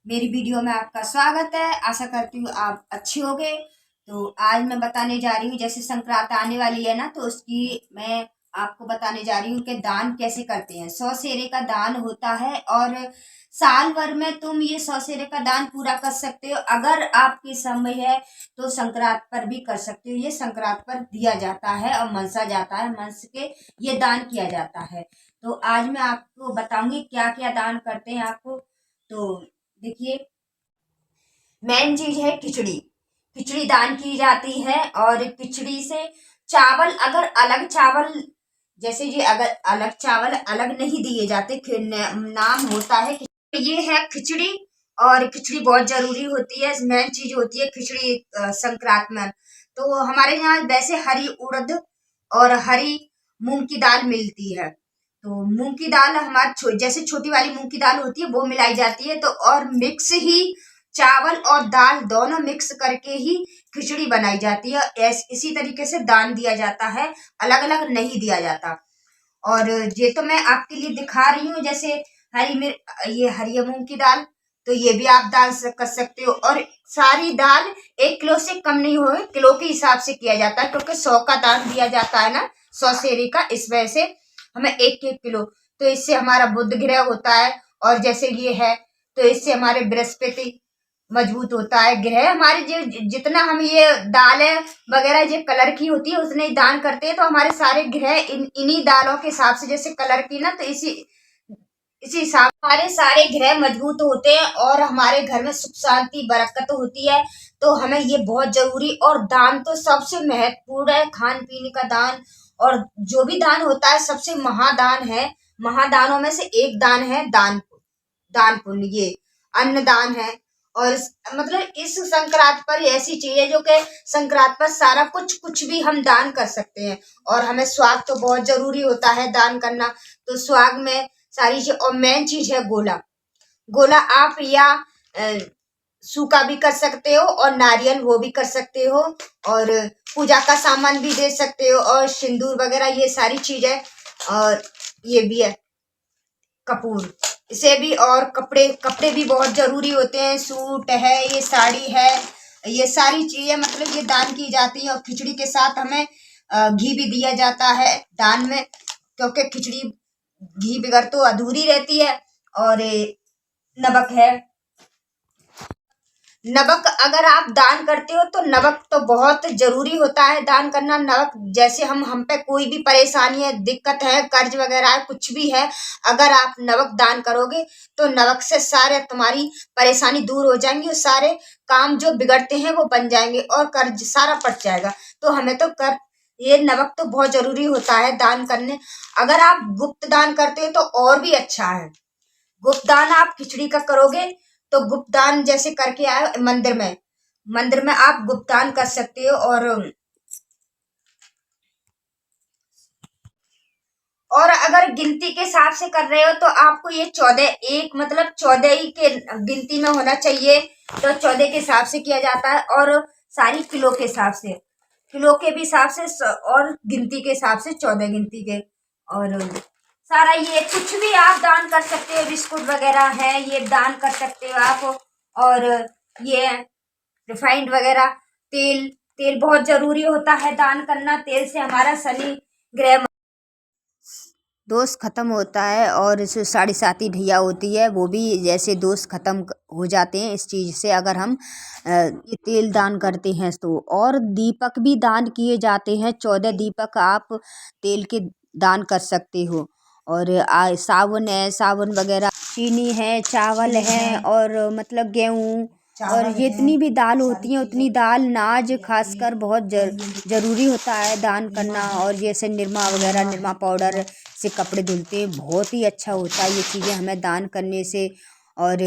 मेरी वीडियो में आपका स्वागत है। आशा करती हूँ आप अच्छे होंगे। तो आज मैं बताने जा रही हूँ, जैसे संक्रांत आने वाली है ना, तो उसकी मैं आपको बताने जा रही हूँ कि दान कैसे करते हैं। 100 सेरे का दान होता है और साल भर में तुम ये 100 सेरे का दान पूरा कर सकते हो। अगर आपकी समय है तो संक्रांत पर भी कर सकते हो। ये संक्रांत पर दिया जाता है और मनसा जाता है, मनस के ये दान किया जाता है। तो आज मैं आपको बताऊंगी क्या क्या दान करते हैं आपको। तो देखिए, मेन चीज है खिचड़ी। खिचड़ी दान की जाती है और खिचड़ी से चावल, अगर अलग चावल, जैसे ये अगर अलग चावल अलग नहीं दिए जाते, फिर नाम होता है ये है खिचड़ी। और खिचड़ी बहुत जरूरी होती है, मेन चीज होती है खिचड़ी संक्रांत में। तो हमारे यहाँ वैसे हरी उड़द और हरी मूंग की दाल मिलती है। तो मूंग की दाल हमारी जैसे छोटी वाली मूंग की दाल होती है वो मिलाई जाती है। तो और मिक्स ही चावल और दाल दोनों मिक्स करके ही खिचड़ी बनाई जाती है। इसी तरीके से दान दिया जाता है, अलग अलग नहीं दिया जाता। और ये तो मैं आपके लिए दिखा रही हूँ, जैसे ये हरी मूंग की दाल, तो ये भी आप दान कर सकते हो। और सारी दाल 1 किलो से कम नहीं हो, किलो के हिसाब से किया जाता है, क्योंकि 100 का दान दिया जाता है ना, 100 सेरी का। इस वजह से हमें 1-1 किलो, तो इससे हमारा बुध ग्रह होता है। और जैसे ये है तो इससे हमारे बृहस्पति मजबूत होता है ग्रह हमारे। जो जितना हम ये दालें वगैरह जो कलर की होती है उतने ही दान करते हैं, तो हमारे सारे ग्रह इन्हीं दालों के हिसाब से जैसे कलर की ना, तो इसी हिसाब हमारे सारे ग्रह मजबूत होते हैं और हमारे घर में सुख शांति बरकत होती है। तो हमें ये बहुत जरूरी, और दान तो सबसे महत्वपूर्ण है, खान पीने का दान। और जो भी दान होता है सबसे महादान है। महादानों में से एक दान है दान पुण्य, ये अन्नदान है। और मतलब इस संक्रांत पर ऐसी चीज है जो कि संक्रांत पर सारा कुछ भी हम दान कर सकते हैं। और हमें स्वाग तो बहुत जरूरी होता है दान करना। तो स्वाग में सारी चीज, और मेन चीज है गोला। गोला आप या सूखा भी कर सकते हो और नारियल वो भी कर सकते हो, और पूजा का सामान भी दे सकते हो, और सिंदूर वगैरह ये सारी चीजें। और ये भी है कपूर, इसे भी। और कपड़े कपड़े भी बहुत जरूरी होते हैं, सूट है, ये साड़ी है, ये सारी चीजें मतलब ये दान की जाती है। और खिचड़ी के साथ हमें घी भी दिया जाता है दान में, क्योंकि खिचड़ी घी बगैर तो अधूरी रहती है। और नमक है, नमक अगर आप दान करते हो तो नमक तो बहुत जरूरी होता है दान करना। नमक जैसे हम पे कोई भी परेशानी है, दिक्कत है, कर्ज वगैरह है, कुछ भी है, अगर आप नमक दान करोगे तो नमक से सारे तुम्हारी परेशानी दूर हो जाएंगी, और सारे काम जो बिगड़ते हैं वो बन जाएंगे और कर्ज सारा पट जाएगा। तो हमें तो ये नमक तो बहुत जरूरी होता है दान करने। अगर आप गुप्त दान करते हो तो और भी अच्छा है। गुप्त दान आप खिचड़ी का करोगे तो गुप्त दान जैसे करके आए मंदिर में आप गुप्त दान कर सकते हो। और अगर गिनती के हिसाब से कर रहे हो तो आपको ये 14 एक मतलब 14 ही के गिनती में होना चाहिए। तो 14 के हिसाब से किया जाता है, और सारी किलो के हिसाब से, किलो के भी हिसाब से, और गिनती के हिसाब से 14 गिनती के। और सारा ये कुछ भी आप दान कर सकते हो, बिस्कुट वगैरह है ये दान कर सकते हो आप। और ये रिफाइंड वगैरह, तेल तेल बहुत जरूरी होता है दान करना। तेल से हमारा शनि ग्रह दोष खत्म होता है, और जो साढ़े साती ढैया होती है वो भी जैसे दोष खत्म हो जाते हैं इस चीज़ से, अगर हम ये तेल दान करते हैं तो। और दीपक भी दान किए जाते हैं, 14 दीपक आप तेल के दान कर सकते हो। और साबुन है, साबुन वगैरह, चीनी है, चावल है, और मतलब गेहूँ, और जितनी भी दाल होती है उतनी दाल, नाज खासकर बहुत जरूरी होता है दान करना। और जैसे निरमा वगैरह, निरमा पाउडर से कपड़े धुलते हैं, बहुत ही अच्छा होता है ये चीज़ें हमें दान करने से। और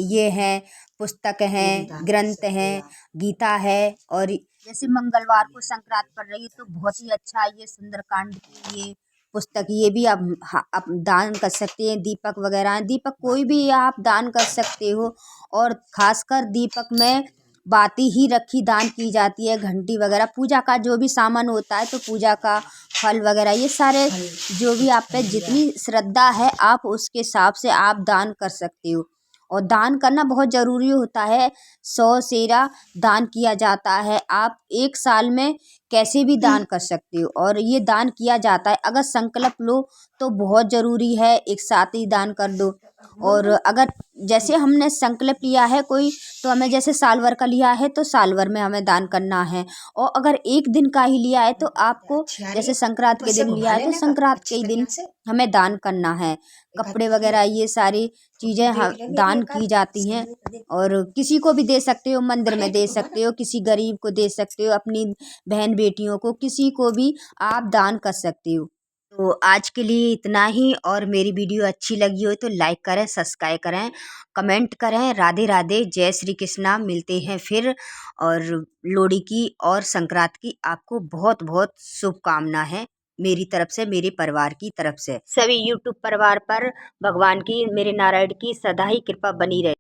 ये हैं पुस्तक हैं, ग्रंथ हैं, गीता है। और जैसे मंगलवार को संक्रांत पड़ रही है तो बहुत ही अच्छा ये सुंदरकांड की ये पुस्तक, ये भी आप दान कर सकते हैं। दीपक वगैरह, दीपक कोई भी आप दान कर सकते हो। और खासकर दीपक में बाती ही रखी दान की जाती है, घंटी वगैरह, पूजा का जो भी सामान होता है, तो पूजा का फल वगैरह, ये सारे जो भी आप पे जितनी श्रद्धा है आप उसके हिसाब से आप दान कर सकते हो। और दान करना बहुत ज़रूरी होता है। 100 सेरा दान किया जाता है। आप एक साल में कैसे भी दान कर सकते हो और ये दान किया जाता है। अगर संकल्प लो तो बहुत ज़रूरी है, एक साथ ही दान कर दो। और अगर जैसे हमने संकल्प लिया है कोई, तो हमें जैसे साल भर का लिया है तो साल भर में हमें दान करना है। और अगर एक दिन का ही लिया है तो आपको जैसे संक्रांत के दिन लिया है तो संक्रांत के ही दिन हमें दान करना है। कपड़े वगैरह ये सारी चीज़ें दान की जाती हैं। और किसी को भी दे सकते हो, मंदिर में दे सकते हो, किसी गरीब को दे सकते हो, अपनी बहन बेटियों को, किसी को भी आप दान कर सकते हो। तो आज के लिए इतना ही। और मेरी वीडियो अच्छी लगी हो तो लाइक करें, सब्सक्राइब करें, कमेंट करें। राधे राधे, जय श्री कृष्णा। मिलते हैं फिर। और लोहड़ी की और संक्रांत की आपको बहुत बहुत शुभकामना है मेरी तरफ से, मेरे परिवार की तरफ से। सभी यूट्यूब परिवार पर भगवान की, मेरे नारायण की सदा ही कृपा बनी रहे।